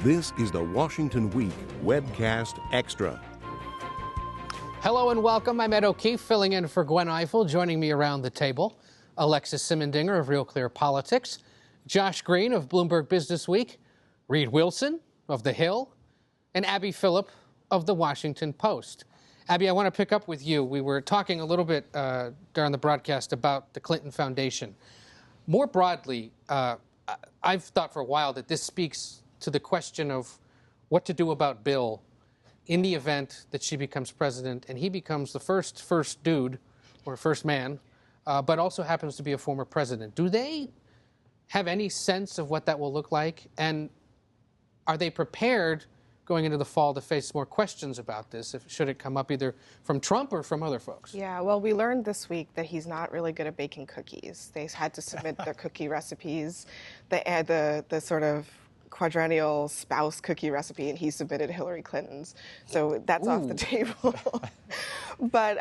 This is the Washington Week Webcast Extra. Hello and welcome. I'm Ed O'Keefe, filling in for Gwen Eiffel. Joining me around the table, Alexis Simendinger of Real Clear Politics, Josh Green of Bloomberg Business Week, Reed Wilson of The Hill, and Abby Phillip of The Washington Post. Abby, I want to pick up with you. We were talking a little bit during the broadcast about the Clinton Foundation. More broadly, I've thought for a while that this speaks to the question of what to do about Bill in the event that she becomes president and he becomes the first dude or first man, but also happens to be a former president. Do they have any sense of what that will look like? And are they prepared going into the fall to face more questions about this, should it come up either from Trump or from other folks? Yeah, well, we learned this week that he's not really good at baking cookies. They had to submit their cookie recipes, the sort of quadrennial spouse cookie recipe, and he submitted Hillary Clinton's. So that's off the table. But,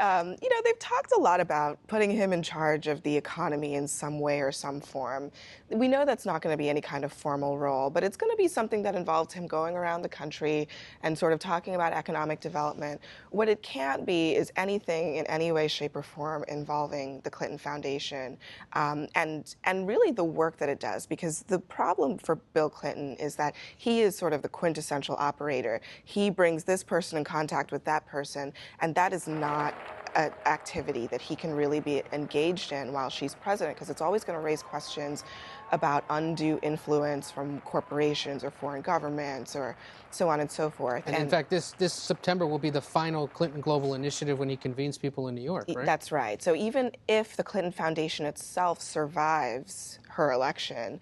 they've talked a lot about putting him in charge of the economy in some way or some form. We know that's not going to be any kind of formal role, but it's going to be something that involves him going around the country and sort of talking about economic development. What it can't be is anything in any way, shape, or form involving the Clinton Foundation and really the work that it does, because the problem for Bill Clinton is that he is sort of the quintessential operator. He brings this person in contact with that person, and that is not an activity that he can really be engaged in while she's president, because it's always going to raise questions about undue influence from corporations or foreign governments or so on and so forth. And in fact, this September will be the final Clinton Global Initiative when he convenes people in New York, right? That's right. So even if the Clinton Foundation itself survives her election,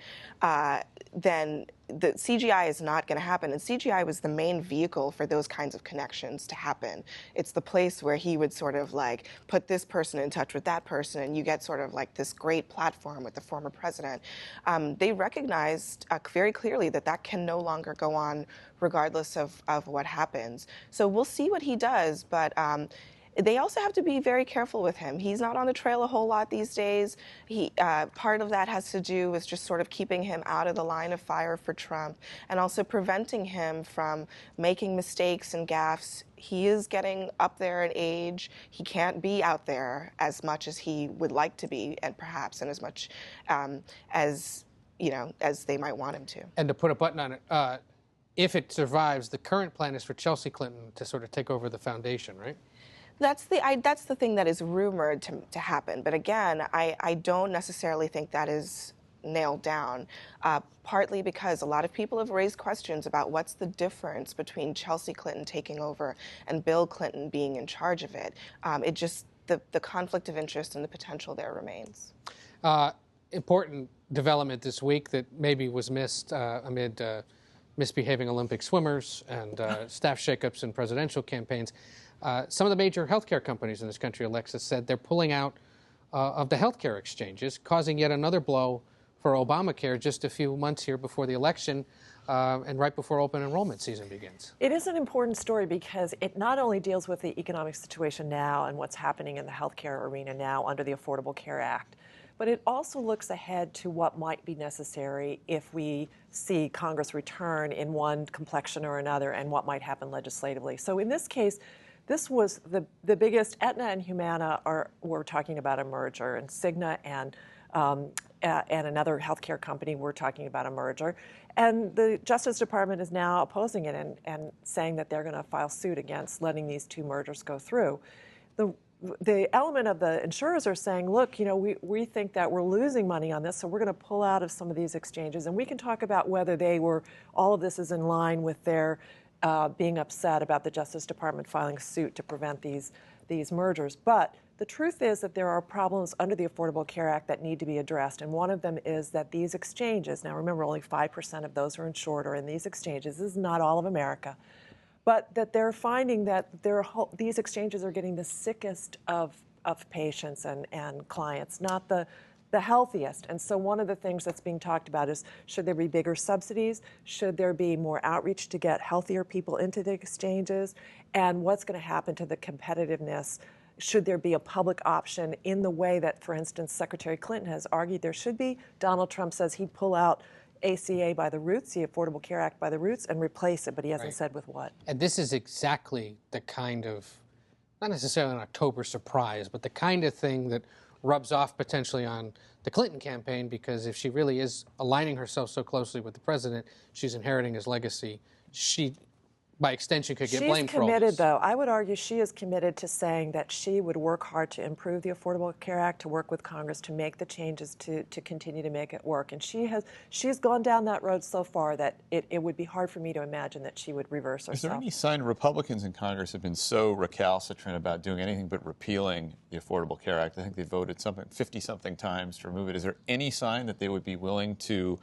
then the CGI is not going to happen. And CGI was the main vehicle for those kinds of connections to happen. It's the place where he would sort of like put this person in touch with that person, and you get sort of like this great platform with the former president. They recognized very clearly that that can no longer go on regardless of what happens. So we'll see what he does, but they also have to be very careful with him. He's not on the trail a whole lot these days. Part of that has to do with just sort of keeping him out of the line of fire for Trump and also preventing him from making mistakes and gaffes. He is getting up there in age. He can't be out there as much as he would like to be, and perhaps and as much as they might want him to. And to put a button on it, if it survives, the current plan is for Chelsea Clinton to sort of take over the foundation, right? That's the thing that is rumored to happen. But again, I don't necessarily think that is nailed down, partly because a lot of people have raised questions about what's the difference between Chelsea Clinton taking over and Bill Clinton being in charge of it. The conflict of interest and the potential there remains. Important development this week that maybe was missed amid misbehaving Olympic swimmers and staff shakeups in presidential campaigns. Some of the major healthcare companies in this country, Alexis said, they're pulling out of the healthcare exchanges, causing yet another blow for Obamacare just a few months here before the election and right before open enrollment season begins. It is an important story because it not only deals with the economic situation now and what's happening in the healthcare arena now under the Affordable Care Act, but it also looks ahead to what might be necessary if we see Congress return in one complexion or another and what might happen legislatively. So in this case, this was the biggest. Aetna and Humana were talking about a merger, and Cigna and another healthcare company were talking about a merger. And the Justice Department is now opposing it and saying that they're going to file suit against letting these two mergers go through. The element of the insurers are saying, look, we think that we're losing money on this, so we're going to pull out of some of these exchanges. And we can talk about whether all of this is in line with their being upset about the Justice Department filing suit to prevent these mergers. But the truth is that there are problems under the Affordable Care Act that need to be addressed. And one of them is that these exchanges, now remember, only 5% of those who are insured are in these exchanges. This is not all of America. But that they're finding that these exchanges are getting the sickest of patients and clients, not the healthiest. And so one of the things that's being talked about is, should there be bigger subsidies? Should there be more outreach to get healthier people into the exchanges? And what's going to happen to the competitiveness? Should there be a public option in the way that, for instance, Secretary Clinton has argued there should be? Donald Trump says he'd pull out ACA by the roots, the Affordable Care Act by the roots, and replace it, but he hasn't said with what. And this is exactly the kind of, not necessarily an October surprise, but the kind of thing that rubs off potentially on the Clinton campaign, because if she really is aligning herself so closely with the president, she's inheriting his legacy. She, by extension, could get blamed for all this. She's committed, though. I would argue she is committed to saying that she would work hard to improve the Affordable Care Act, to work with Congress to make the changes to continue to make it work. And she's gone down that road so far that it would be hard for me to imagine that she would reverse herself. Is there any sign Republicans in Congress have been so recalcitrant about doing anything but repealing the Affordable Care Act? I think they voted 50-something times to remove it. Is there any sign that they would be willing to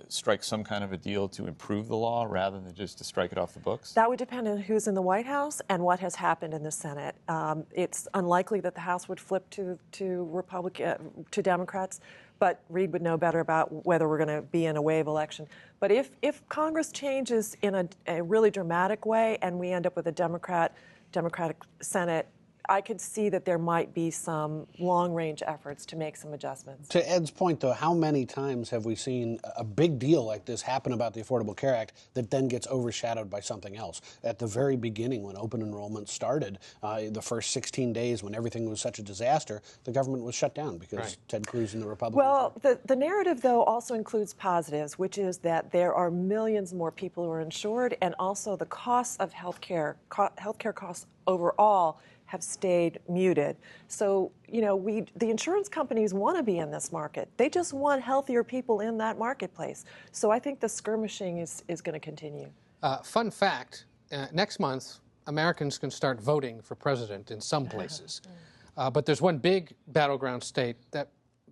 strike some kind of a deal to improve the law rather than just to strike it off the books? That would depend on who's in the White House and what has happened in the Senate. It's unlikely that the House would flip to Democrats, but Reid would know better about whether we're going to be in a wave election. But if Congress changes in a really dramatic way and we end up with a Democratic Senate, I could see that there might be some long-range efforts to make some adjustments. To Ed's point, though, how many times have we seen a big deal like this happen about the Affordable Care Act that then gets overshadowed by something else? At the very beginning, when open enrollment started, the first 16 days when everything was such a disaster, the government was shut down because Ted Cruz and the Republicans... Well, the narrative, though, also includes positives, which is that there are millions more people who are insured, and also the costs of healthcare costs overall have stayed muted. So, the insurance companies want to be in this market. They just want healthier people in that marketplace. So I think the skirmishing is going to continue. Fun fact, next month, Americans can start voting for president in some places. But there's one big battleground state that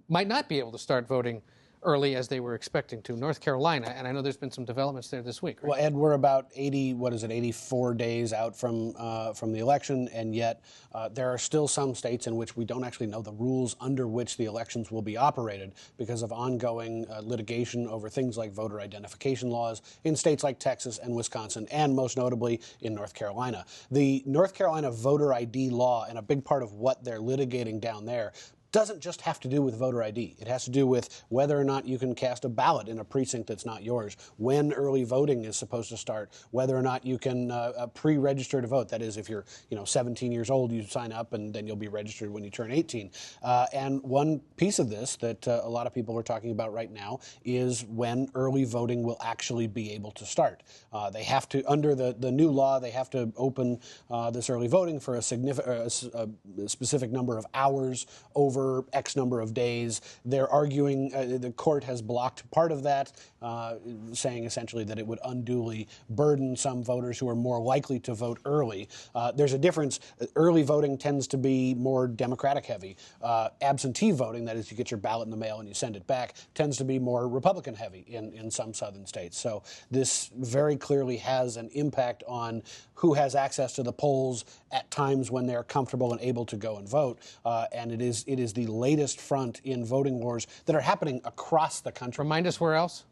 might not be able to start voting early as they were expecting to, North Carolina, and I know there's been some developments there this week, right? Well, Ed, we're about 84 days out from the election, and yet there are still some states in which we don't actually know the rules under which the elections will be operated because of ongoing litigation over things like voter identification laws in states like Texas and Wisconsin, and most notably in North Carolina. The North Carolina voter ID law, and a big part of what they're litigating down there, doesn't just have to do with voter ID. It has to do with whether or not you can cast a ballot in a precinct that's not yours, when early voting is supposed to start, whether or not you can pre-register to vote. That is, if you're 17 years old, you sign up and then you'll be registered when you turn 18. And one piece of this that a lot of people are talking about right now is when early voting will actually be able to start. They have to, under the new law, they have to open this early voting for a specific number of hours over X number of days. They're arguing, the court has blocked part of that, saying essentially that it would unduly burden some voters who are more likely to vote early. There's a difference. Early voting tends to be more Democratic heavy. Absentee voting, that is, you get your ballot in the mail and you send it back, tends to be more Republican heavy in some southern states. So this very clearly has an impact on who has access to the polls at times when they're comfortable and able to go and vote. And it is the latest front in voting wars that are happening across the country. Remind us where else?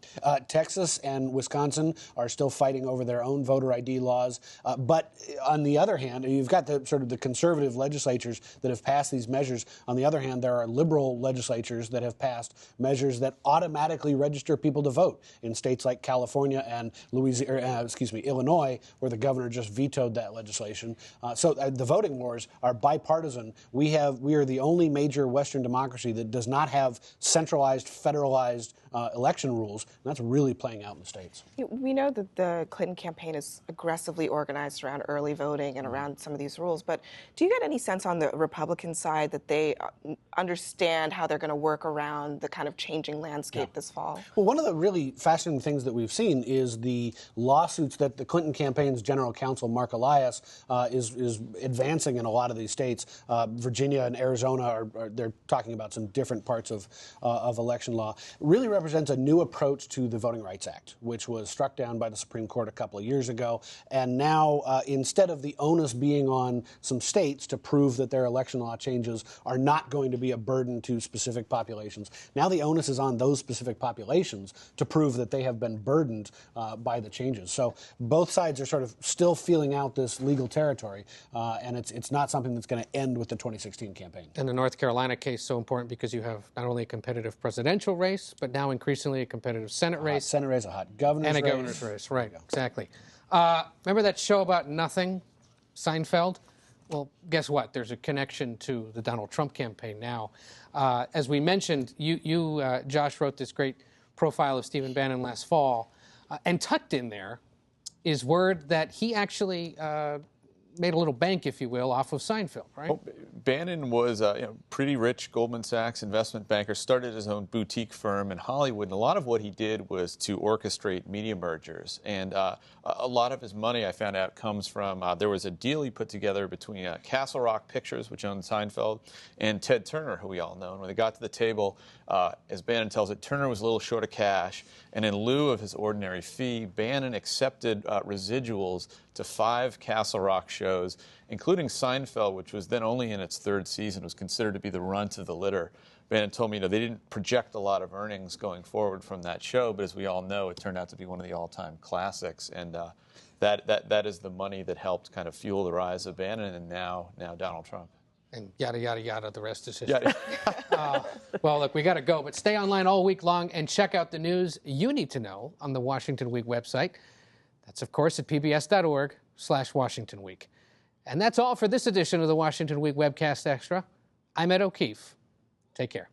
Texas and Wisconsin are still fighting over their own voter ID laws. But on the other hand, you've got the conservative legislatures that have passed these measures. On the other hand, there are liberal legislatures that have passed measures that automatically register people to vote in states like California and Illinois, where the governor just vetoed that legislation. So the voting wars are bipartisan. We are the only major Western democracy that does not have centralized, federalized election rules, and that's really playing out in the states. We know that the Clinton campaign is aggressively organized around early voting and around some of these rules, but do you get any sense on the Republican side that they understand how they're going to work around the kind of changing landscape this fall? Well, one of the really fascinating things that we've seen is the lawsuits that the Clinton campaign's general counsel, Mark Elias, is advancing in a lot of these states. Virginia and Arizona they're talking about some different parts of election law. Really represents a new approach to the Voting Rights Act, which was struck down by the Supreme Court a couple of years ago. And now, instead of the onus being on some states to prove that their election law changes are not going to be a burden to specific populations, now the onus is on those specific populations to prove that they have been burdened by the changes. So both sides are sort of still feeling out this legal territory, and it's not something that's going to end with the 2016 campaign. And the North Carolina Carolina case so important because you have not only a competitive presidential race, but now increasingly a competitive Senate race. Senate race, a hot governor's and a race. governor's race, right, exactly. Remember that show about nothing, Seinfeld? Well, guess what? There's a connection to the Donald Trump campaign now. As we mentioned, Josh, wrote this great profile of Stephen Bannon last fall, and tucked in there is word that he actually made a little bank, if you will, off of Seinfeld, right? Well, Bannon was a pretty rich Goldman Sachs investment banker, started his own boutique firm in Hollywood, and a lot of what he did was to orchestrate media mergers. And a lot of his money, I found out, comes from, there was a deal he put together between Castle Rock Pictures, which owned Seinfeld, and Ted Turner, who we all know. And when they got to the table, as Bannon tells it, Turner was a little short of cash, and in lieu of his ordinary fee, Bannon accepted residuals to 5 Castle Rock shows, including Seinfeld, which was then only in its 3rd season, was considered to be the runt of the litter. Bannon told me, they didn't project a lot of earnings going forward from that show, but as we all know, it turned out to be one of the all-time classics, and that is the money that helped kind of fuel the rise of Bannon and now Donald Trump. And yada, yada, yada, the rest is history. Well, look, we got to go, but stay online all week long and check out the news you need to know on the Washington Week website. That's, of course, at pbs.org/Washington Week. And that's all for this edition of the Washington Week Webcast Extra. I'm Ed O'Keefe. Take care.